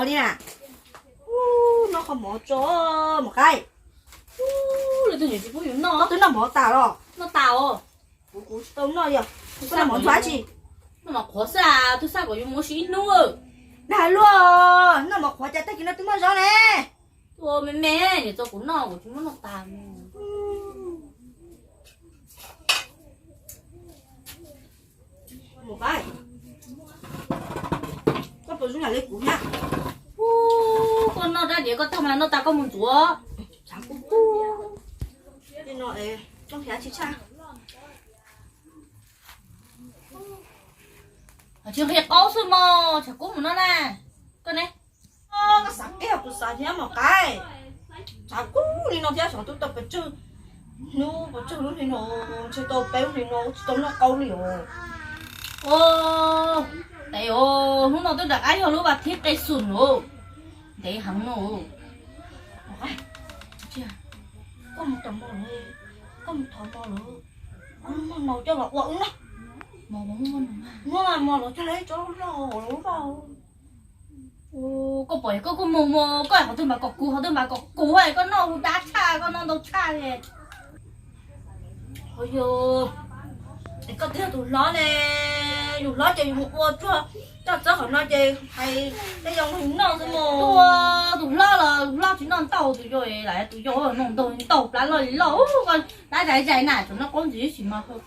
đi nè. Nó không bỏ chỗ một cái. Là tôi nhìn chị Phú Dũng nó. Có thứ nào bỏ tao rồi. Nó tàu. Cú tôm nó giờ. Có nào bỏ xóa chi. Nó mà khó xa, tôi sao có dùng mua xí nữa. Đã luôn. Nó mà khóa chặt tay kia nó tụi nó rõ nè. Ủa mẹ, thì tôi cũng nó của chúng nó tàu. Một cái. Có bộ xuống nhà lấy củ nha. Con nó ra để con thằng là nó ta có một chúa. Chả cú. Đi nội trong nhà chị cha. Ở trường hiện có sư mò, chả có một nó nè. Con này. Cái sáng kẹp của sáng thế một cái. Chả cú đi nó theo sáng tôi tập phải chơi. Nó phải chơi nó thì nó chơi tàu béo thì nó tôm nó câu liều. Ô, tại ô, hôm nào tôi đặt ai hồi bà thiết cây sùn rồi. Để hắn rồi. Có một tầm bò nữa. Có một thằng bò nữa. Nó nấu cho là quẩn đó. Mò bóng ngon mà. Nó làm mò nó cho lấy cho nó đúng vào. Ô, có bởi có mò có họ tôi mà có cú hay có nó đá cha có nó đâu cha vậy. Ôi dồi. Để có tiếng tụi nó nè. Dù nó chơi một ô chưa. Chắc họ nói chơi hay cái dòng hình nó thôi mà. Tụi lo chỉ non tàu tụi rồi lại tụi rồi nó tàu lá lời lỗ còn đã chạy này chúng nó có gì chỉ mà thôi.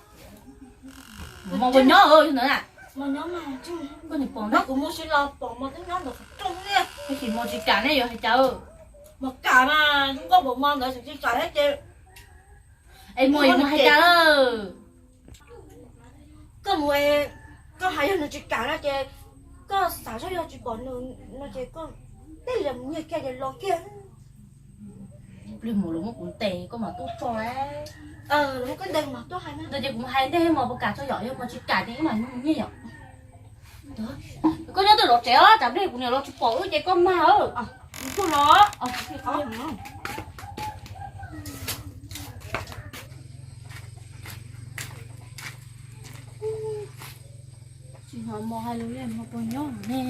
Mà còn nhớ ơi nữa à. Mà nhớ mà chứ. Con này còn Nó đó. cũng mua xin lo bỏ mà cái nhóm được trong nha. Cái gì mà chỉ cả này rồi hay chờ. Mà cả mà không có bộ môn nữa thì cả hết chứ. Em mua hay chờ đó. Có mùa có hai lần chỉ cả nó chơi có sản xuất ra chỉ còn nó chơi có đây là như cái gì lo kia. Lên một lúc mà cũng tệ có mà tốt cho ấy. Nó có đây mà tốt hay mà. Tôi chỉ cũng hay thế mà cả cho giỏi mà chỉ cả thế mà như vậy. Đó. Có nhớ tôi lọt trẻ á, chẳng biết cũng nhớ lọt chụp cổ với con ma ơ. Không nó. Thì có. Chị họ mò hai lưỡi em mà bao nhớ nè.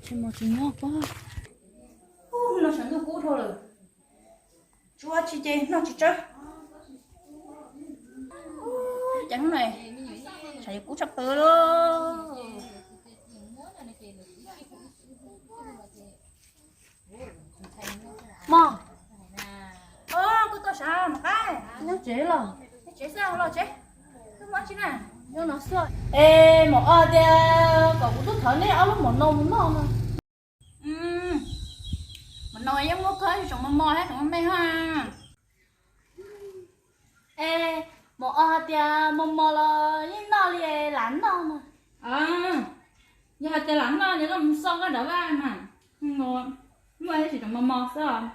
Chị mò chị nhớ quá. Nó chẳng được cũ thôi rồi. Chúa chị chơi nó chỉ chơi. Chẳng này. Chạy cũ sắp tới đó. Mò. Có tôi sao một cái. Nó chế là. Chế sao lo chế. Cứ mất chứ nè. Nhưng nó sợ. Ê, một ở đây cậu cũng thích thở nè, ở lúc một nông nó mà. Mình nói giống ngốc thế, chồng mò hết, chồng mê hoa. Ê, một ở đây mò là những nó đi lãnh nó mà. Giờ thì lắm đó, nhớ làm xong cái đó ra mà ngon, mua chỉ trong mò sao?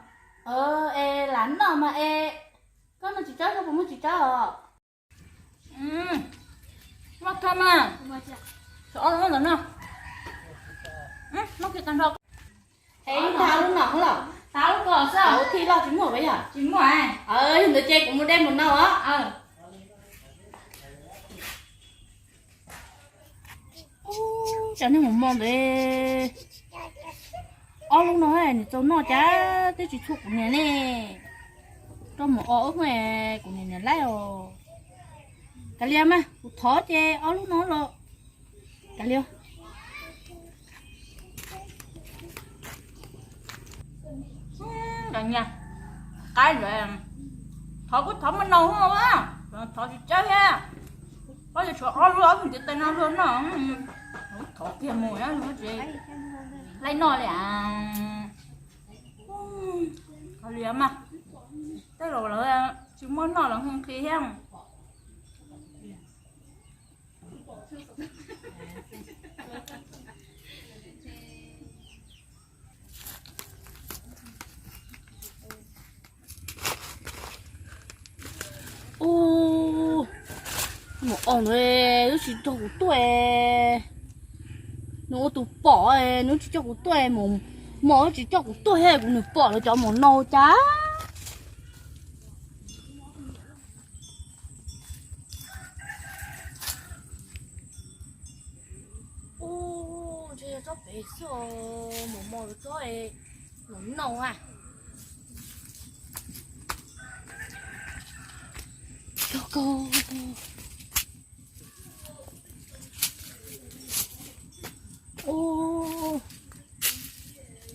Ê, lãnh nó mà ê. Có nó chỉ chơi thôi, cũng muốn chỉ chơi à. Mất thơm à? Sợ nó lớn nào? Mất cái con đâu? Ê, tao lúc nào là tao lúc có sao thì lo chính rồi bây giờ. Chỉ ngoài. Hình được chơi cũng muốn đem một nào á. Chẳng nên một món để lúc nói cho nó chả tới chỉ thuộc của nhà nè cho một ớt này của nhà lấy rồi cả liêm á thó chê lúc nó rồi cả liêm Đằng nha cái rồi thỏ có thỏ mình nấu không á thỏ chỉ chơi ha có gì chỗ luôn đó mình tay nào luôn đó thỏ kia mùi á nó gì lấy nồi để có liếm mà cái rồi là chỉ muốn nồi là không khí ha một ông này nó chỉ cho một tuổi nó tụ bỏ nó chỉ cho một tuổi mà chỉ cho một tuổi hay cũng được bỏ nó cho một nâu chá có bị số một mò được có ấy nóng nâu à cô ô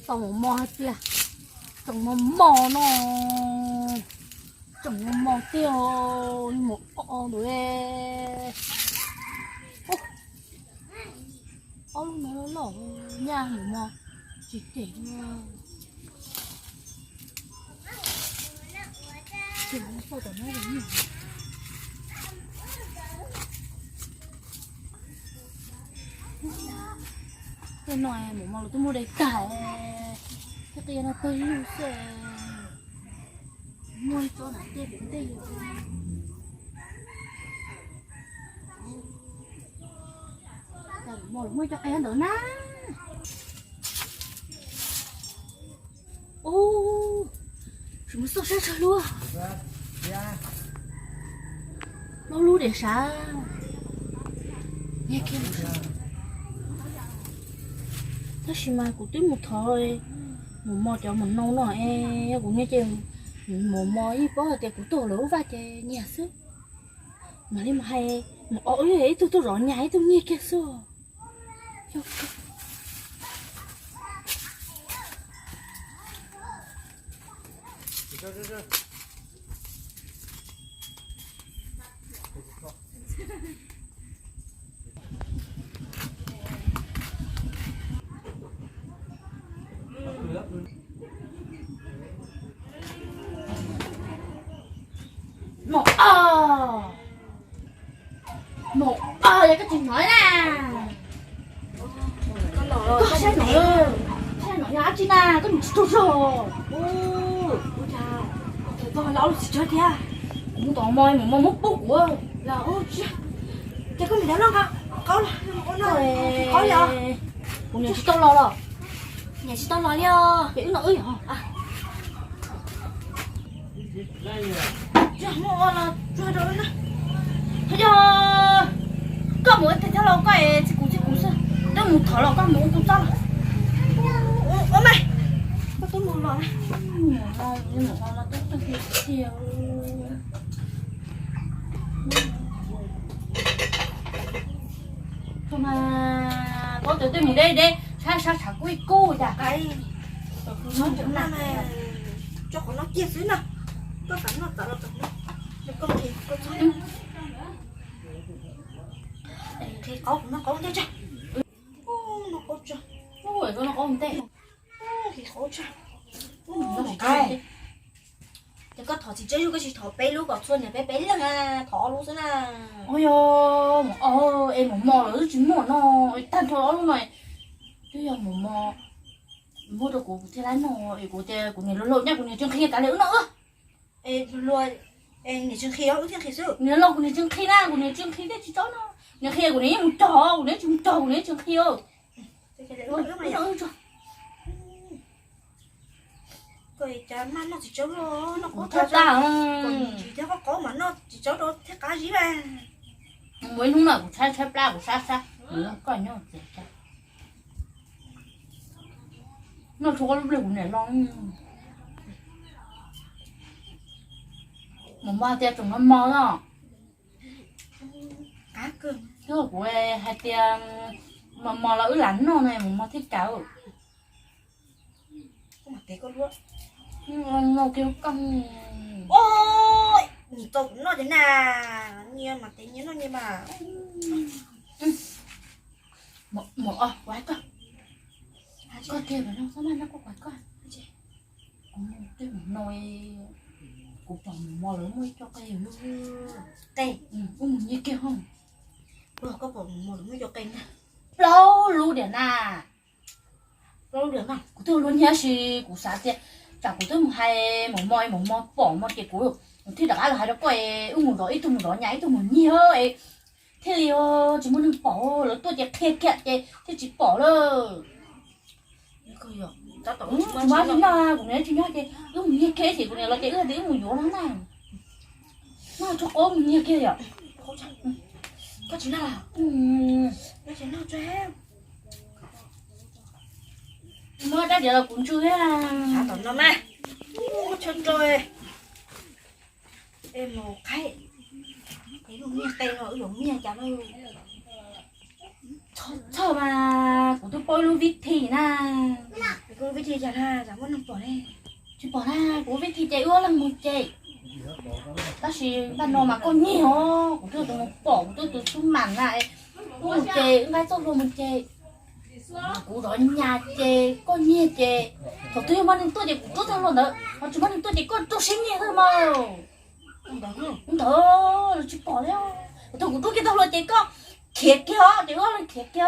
tao một mò hết chưa tao một mò nó tao một mò tiêu một đuôi ông nó lỏng nha một mò chỉ để chỉ nó sao tao nói đúng nhỉ cái này một món tôi mua đây cả cái tiền nó tới yêu xe mua chỗ nào tiền đến đây rồi mua cho em nữa ná ô chúng sao sao sao luôn nó luôn để sao nghe kia nó xì mai của tí một thôi một mò cho mình nấu nọ e cũng nghe chừng một mò ít có thì của tôi lỗ va chè nhà sức mà đi mà hay một ổi ấy tôi rõ nhái tôi nghe kia xưa một vậy cái chuyện nói nè có sao nổi giá chứ nè có một chút rồi ô chào tôi lão chỉ chơi thế cũng tò mò mà mong mốc bút của là ô chứ có gì đó không có gì cũng nhà chị tao lo rồi nhà chị tao lo đi kiểu nó ơi hả chứ mua là chơi rồi nè thấy chưa có một cái theo lâu cái chỉ cũng sao đó một thở lâu có một cũng sao ôi mày có tôi muốn rồi nhưng mà là tôi thiệt thôi mà có tụi tôi mình đây sao quý cô chả cái nó chỗ nào mà cho nó chia xíu nè có phải nó tạo ra con thì con sao thì nó có thế chứ nó có chứ ôi nó có một tệ thì khó chứ nó một cái thì có thỏ chỉ chơi cái gì thỏ bé lúc còn xuân nhà bé là à thỏ luôn thế nào ôi yo em một mò rồi chứ mò nó tan thỏ luôn này chứ giờ một mò mua được của thế lái nó của người lôi nhá của người trương khi cả lưỡng nữa em lôi em người trương khi đó trương khi sự người lôi của người trương khi na của người trương khi đấy chỉ cho nó người khi của người một trò của người chúng trò của người trương khi ơi rồi chả mà nó chỉ cháu đó nó có thật ra còn chỉ theo có mà nó chỉ cháu đó theo cái gì mà mấy lúc nào cũng sai sai la cũng xa nó coi nhau nó số lúc này cũng này lo mà ba tia trồng nó mò đó cá cơm cái của hai tia mà mò là ứ lạnh nó này mà mò thích cào mà thế con luôn nó kêu cong ôi tôi cũng nói thế nào như mà thế như nó như mà một quái con con kia mà nó sao mà nó có quái con cái nồi của phòng mò lớn mới cho cây mưa cây như kia không có phòng mò lớn mới cho cây nè lâu luôn để nà lâu được mà của tôi luôn nhớ gì của xã kia chả của tôi một hai một mồi bỏ một cái cối thì đã là hai đứa quay một đó ít một đó nhảy một nhiều ấy thế thì chỉ muốn bỏ là tôi chỉ kẹt cái thì chỉ bỏ rồi tao tổ mà chúng ta cũng nói chuyện cái như kia thì cũng là cái là đứa một vô lắm này nó cho có như kia vậy có chuyện nào nó chuyện nào cho em Mới đã giờ là cũng chưa hết à. Hả tao nó nè. Chân rồi. Em một cái. Thấy nó nghe tay nó giống nghe chả đâu. Chờ mà cũng tôi bôi luôn vít thì na. Cô với chị chả ha, chẳng muốn nằm bỏ đây. Chị bỏ ra cũng vít thì chạy ưa là một chạy. Ta chỉ ban đầu mà có nhiều cũng tôi tụi nó bỏ cũng tôi xuống màn lại. Cũng một chạy cũng phải xong rồi một chạy. Cũng đó nhà chạy có nhiều chạy. Thôi tôi mà nên tôi thì cũng tốt hơn rồi nữa. Mà chúng mình tôi chỉ có tôi sinh nhẹ thôi mà. Không đó không? Không đó, chị bỏ theo. Tôi cũng tôi cái đâu là chị có thiệt kia, chị có là thiệt kia.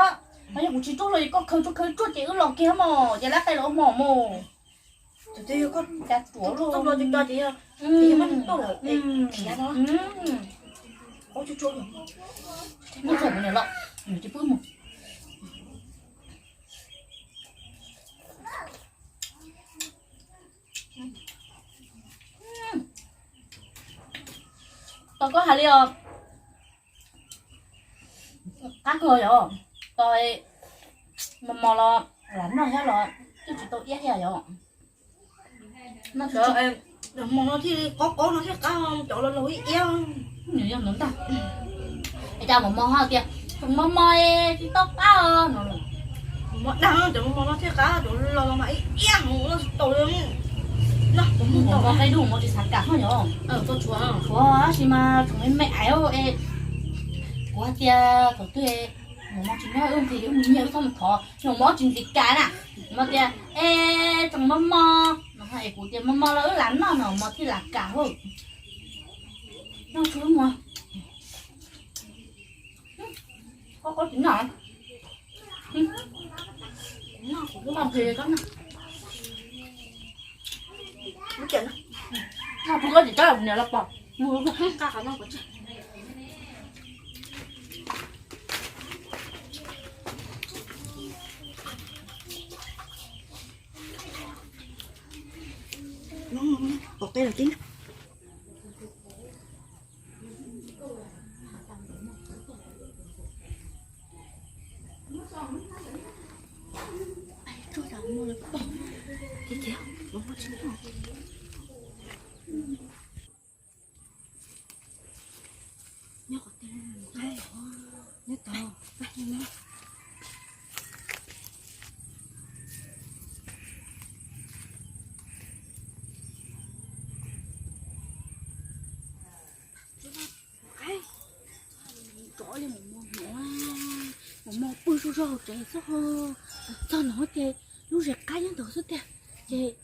Bây giờ cũng chỉ tôi là có khơi chút chị có lọc kia mà, chị lát tay là mỏ mồ. Tụi tôi có Đã chúa luôn. xong rồi chúng ta thì thì mà tôi là thiệt đó. Có chút rồi. Nó phải một này lọ, mình chỉ bước một. Tôi có hả liêu các người rồi tôi mà lo lắm rồi hết rồi chứ chỉ tôi ít hết rồi nó Sợ em mà nó thì có nó thì cao chỗ nó lối eo. nhiều em lớn ta để cho một món hoa kìa một món thì tóc áo nó Mà đang chỗ mà nó thì cao chỗ lo mà eo nó tổ lên. Nó cũng một tổ món cái đủ một chỉ sản cả thôi nhở tôi chúa. chúa chỉ mà chúng em mẹ áo em quá tia tổ tươi một món chỉ nói thì nhiều không khó một món chỉ gì cả nè mà tia ê trong mắm mò nó hay của tia mắm mò là lắm nó mà thì là cả thôi nó chúa mà có chuyện nào Nó cũng làm gì có nè nó chuyện nó không có gì đó là bỏ mua cả khả năng của chị. Nó bọc tay đầu tiên. Tôi đã mua được bọc. Thế chứ, nó có chính rồi. Nhớ có tên này. Nhớ to. Bắt nhớ. Trời lên một món bự rồi chạy sao nó chạy lúc rệt cái những đồ xuất tiền chạy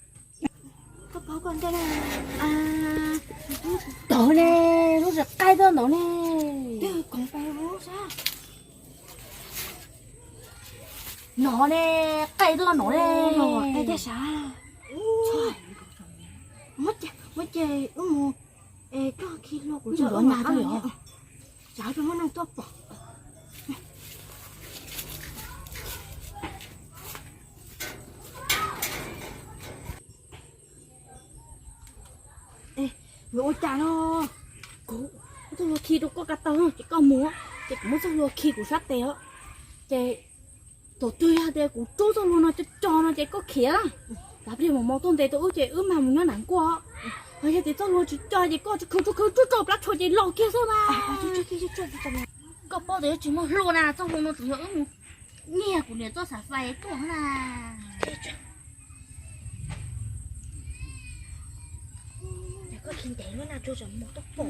Có báo con đây này. đó nè lúc rệt cái đó nó nè Chứ còn phải bố sao? nó nè cái đó nó nè Rồi, đây thế sao? Mất chơi mua có kilo của nó nhà thôi hả chả cho nó tốt bỏ. Ê, ôi chà nó cố tôi lo khi đâu có cả tao chỉ có múa chỉ muốn tôi lo khi của sát téo chỉ tổ tươi ha để của chỗ tôi luôn nó cho nó chỉ có khía lắm đáp đi một món tôm để tôi chỉ mà muốn nó nặng quá bây giờ thì tôi lo chỉ cho chỉ có chú chụp lá thôi chỉ lo kia thôi mà chú có bao giờ chỉ một lô nào trong lô nó chủ yếu nghe của người tôi xả phai tổ là có khi để nó nào cho một tóc bộ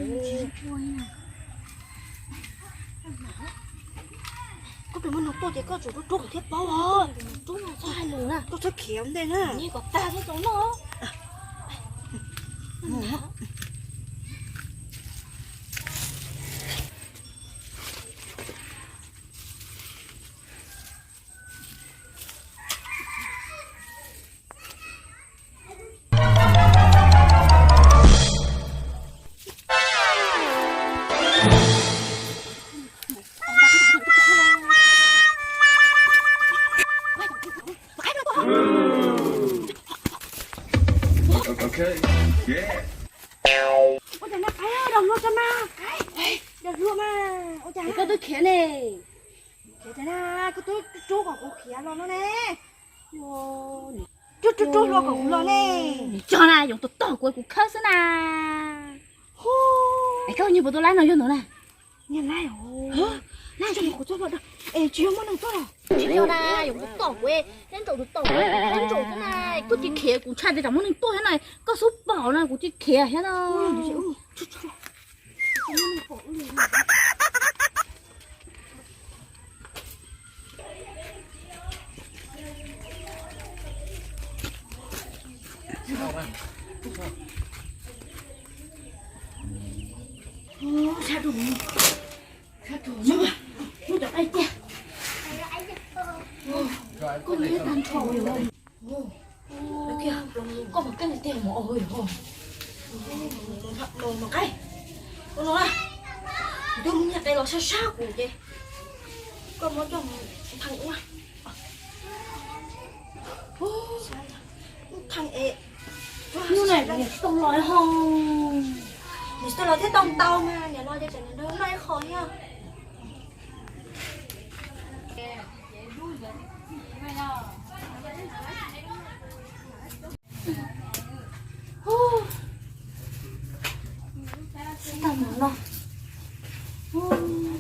có phải nó tôi chỉ có chủ nó thiết bao à chúng nó cho hai lửa tôi thích khéo đây nè như có ta cái chỗ nó Okay. Yeah. ôi trời nó cái đồng luôn cho ma cái được luôn mà ôi trời cái tôi khé này thế thế nào cái tôi chú của cô khía nó nè Chú lo cũng lo nè. cho na dùng tụt của khơi xí na ấy có như bộ tôi lấy nó vô nữa nè Nhìn lại hả? Lại cho một cho vào đó. Ê chiếu mà nó to. cho na dùng tụt của đến tụt đến tụt thế này có chỉ khía của cha thì chẳng muốn tôi thế này có số bảo này của chỉ khía hết đâu Sao đủ. nó được ai kia có mấy đàn trâu rồi đó kìa có một cái này tiền mà ôi ôi Đồ một cái. Con nói. Đúng nhặt đây là sao của chị. Con muốn cho thằng quá. Thằng ế. như này là tông lòi hông Mình sẽ nói thế tông tao mà. Nhà lo cho chẳng nó đỡ nay khỏi nha. tao muốn nó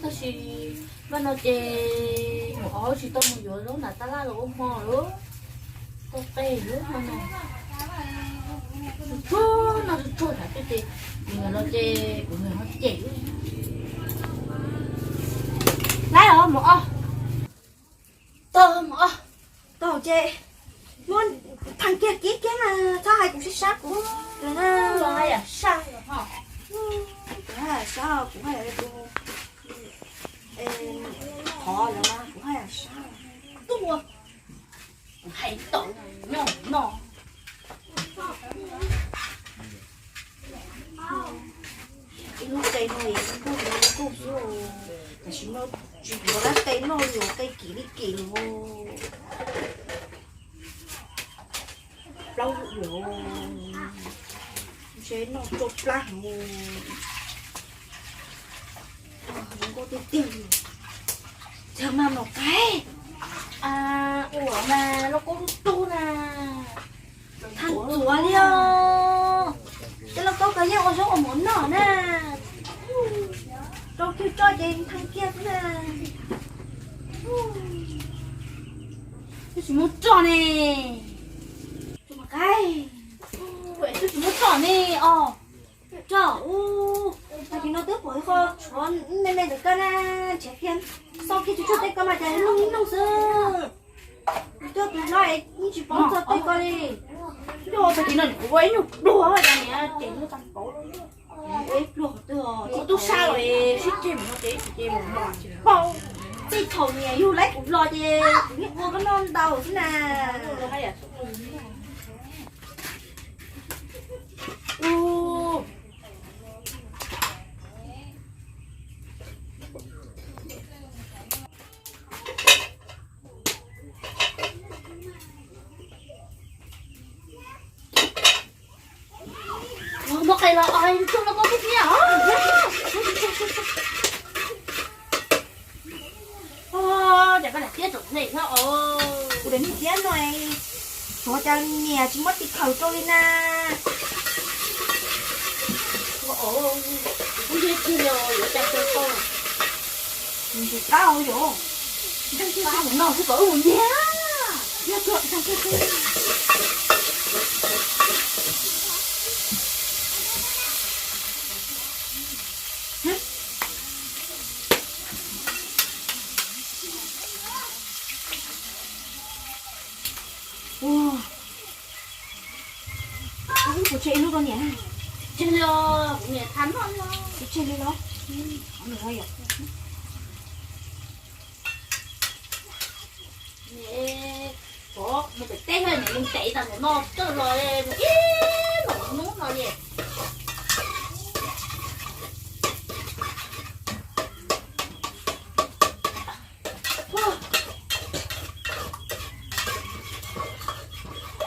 tao chỉ bên nó chè bỏ chỉ tao một giờ lúc nào tao la đồ mò nữa tao tê nữa mà nó trôi cả cái gì người nó chè của người nó chè lấy ở một tao một Tao chê. Muốn thằng kia ký kiếm là sao hai cũng xích sát của. Rồi nó rồi à sao rồi hả cũng hay là sao cũng hay là cô họ là mà cũng hay là sao tua hay tội nhỏ nhỏ cái lúc cây này cô vô là chúng nó chỉ có lá cây nó nhiều cây kỳ luôn lâu rồi chế nó chốt lá không có tiền theo năm một cái à ủa mà nó có tu nè thằng chúa đi cái nó có cái nhau ở chỗ ở món nọ nè cho kêu cho chị thằng kia thế nè tôi chỉ muốn trò nè cho một cái vậy tôi chỉ muốn trò nè cho tại vì nó tức với kho chọn nên được cái na trẻ khiên sau khi chú tay con mà chạy nông sơ cho tụi nó ấy chỉ bón cho tay con đi đồ tôi chỉ là quấy nhục đùa rồi nè chỉ nó tăng cổ ấy luôn từ tôi sao rồi xích chim nó chỉ một mòn bao cái thầu nhà du lấy cũng lo chứ biết mua cái non đầu thế nào hay à nó cái là ai chúng nó có cái gì hả để cái này tiếp tục này thôi của đến thì chết rồi cho cha nhà chỉ mất thì khẩu cho lên na không biết khi nào ở trong cái con thì cao rồi trong cái con nó cũng có một nhá ya cho sang cái của chị luôn con nhỉ? chơi lo nhẹ thắm hơn lo Chị chơi luôn đó. Không hay à? nhẹ có một cái té hơi nhẹ mình chạy tao một non cho rồi nó nút rồi nhỉ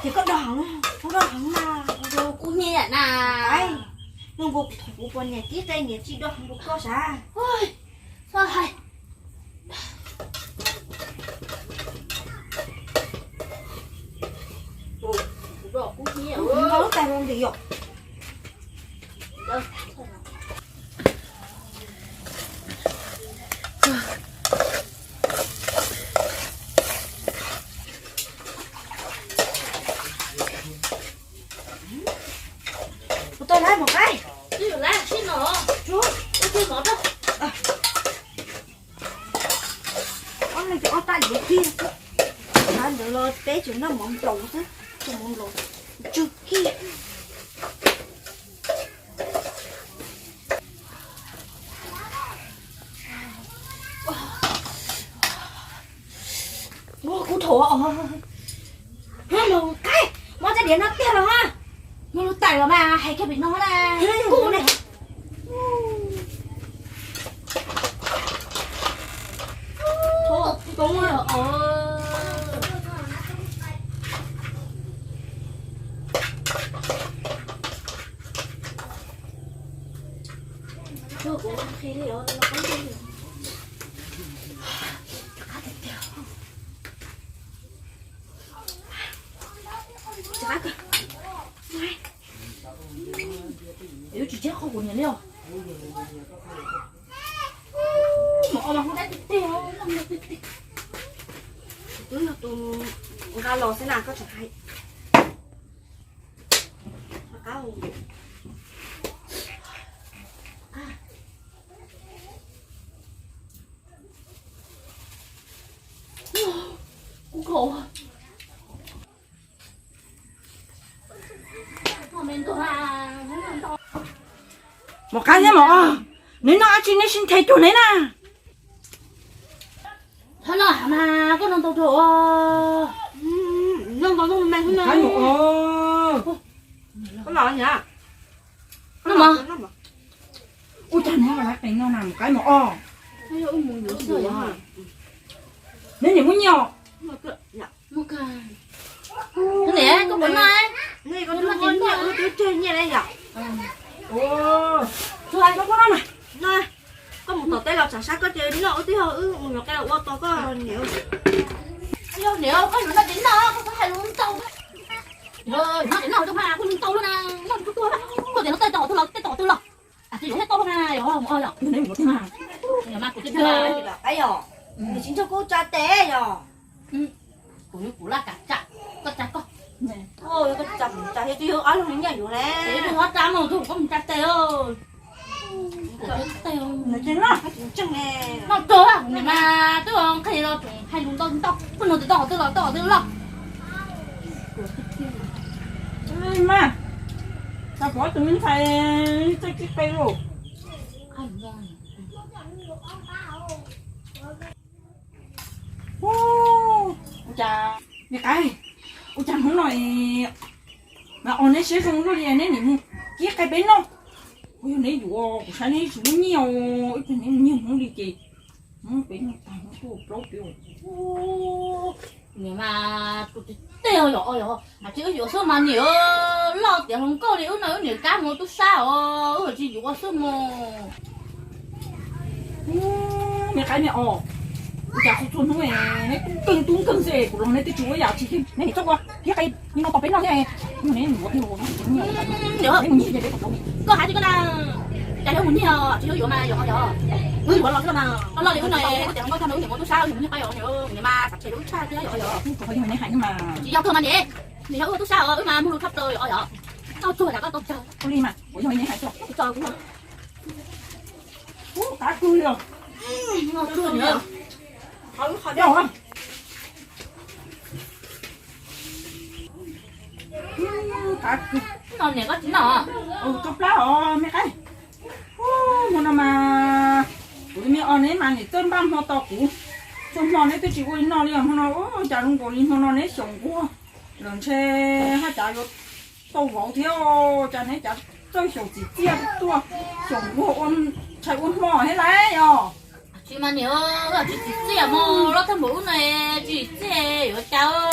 Thì có đòn mà đồ cũng như vậy nè đấy nhưng vụ thủ của nhà tí đây nhà chị đó không được có啥ôi sao hay rồi cũng nhiều nấu tay luôn thì dọc tôi lấy một cái chứ là xin nó chú tôi xin nó đó con này cho tay vậy kia anh được lo té chuyện nó mỏng trầu chứ không mỏng rồi chưa kia ô cú thổ hello cái món ra điện nó tiêu rồi ha nó tải vào mà hay cái bị nó là cú này thôi đúng rồi thôi cũng khi đi rồi nó không đi chắc yếu chỉ chết không của nhà liêu mà mà không đã tiêu đúng là tụi ra lò sẽ làm có chẳng hay cá hù cũng khổ mình tôi một cái nhé mỏ nếu nó chỉ nên xin thầy chủ này nè thôi là mà có nông tàu thổ nông tàu thổ này không cái mỏ có lò nhỉ nó mà ui cha này mà lại đánh nó làm cái mỏ hay là muốn nhớ rồi hả nếu như muốn nhiều mua cả cái này có bún này này có nó chín nhiều cái trên như này nhỉ ồ thôi nó có nó này nè có một tờ tay lọc sản sát có chơi đi lọ tí thôi một cái lọc to có nhiều nếu có nó đến đó có hai luôn tàu rồi nó đến nào trong mà con tàu luôn à nó chút tua có thể nó tay tàu tôi lọc à thì nó to không à không ơi rồi nếu một thế nào nhà mà của cái cái nhỏ thì chính cho cô cha té nhỏ của là cả chặt có chặt có thôi có chặt chặt thì tôi ở luôn nhảy rồi nè thế đừng có chạm mà thôi có một chặt tê ơi nó trên nó chân nè nó cơ à nhưng mà tôi không khi nó hay luôn to con nó to tôi lọc mà sao có tụi mình phải cái cây rồi chà cái ôi chà không nói mà ông ấy sẽ không có gì nên những cái bên nó ôi này dù sáng nay số nhiều cái này nhiều không đi chị không bên nó tao nó có lố biểu nhưng mà tôi tiêu rồi à chứ có số mà nhiều lo tiền không có điều nào nhiều cá mua tôi sao ở chỉ có số mà mẹ cái mẹ chả không chuẩn không mẹ cưng cưng gì của nó này tôi chú ấy giờ chỉ này cho qua cái nhưng nó có bên nó thế này nhưng này một cái đồ nó nhiều cái gì vậy có hai chứ có đang chạy theo muốn nhiều chỉ có mà ừ bỏ lọt cái mà nó lo cái này có thể không có tham ứng thì tôi sao thì muốn phải rồi nhưng mà phải đúng sai chứ rồi không phải như này mà chỉ giao thương mà nhỉ thì nó tôi sao mà mua thấp rồi rồi tao chơi là tao chơi con đi mà ủa như này hại cho chơi cũng cá cươi rồi ngon chưa nữa khỏi đâu không cá cươi ngon nhỉ có chín nào chụp lá mấy cái một năm mà tụi mình ăn ấy mà này tên băm hoa to cũ trong hoa này tôi chỉ có nó liền hoa nó chả đúng có liền hoa nó này sống quá lần xe hai chả có tàu vỏ theo chả này chả chơi sống chỉ tiếc tua sống quá ôn chạy ôn hoa hết đấy rồi chị mà nhớ là chị chỉ mà nó thằng bố này chị chỉ ở cháu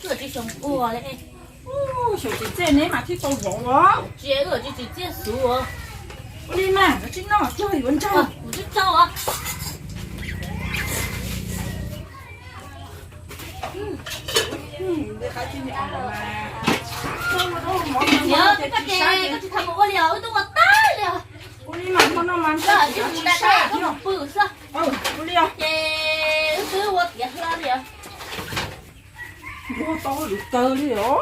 cứ chị sống qua đấy sống chỉ tên này mà thích tàu vỏ quá chị ở chị chỉ xuống đi mà nó chính nó chơi vẫn chơi của chị cháu à để khai chi miệng mà nhớ cái chị thằng mua liều tôi còn tay liều 우리 만나나 만져. giờ chị muốn đặt đây có một bự sao 우리야. chị cứ mua tiền ra liều 뭐 떠올 있다 그래요?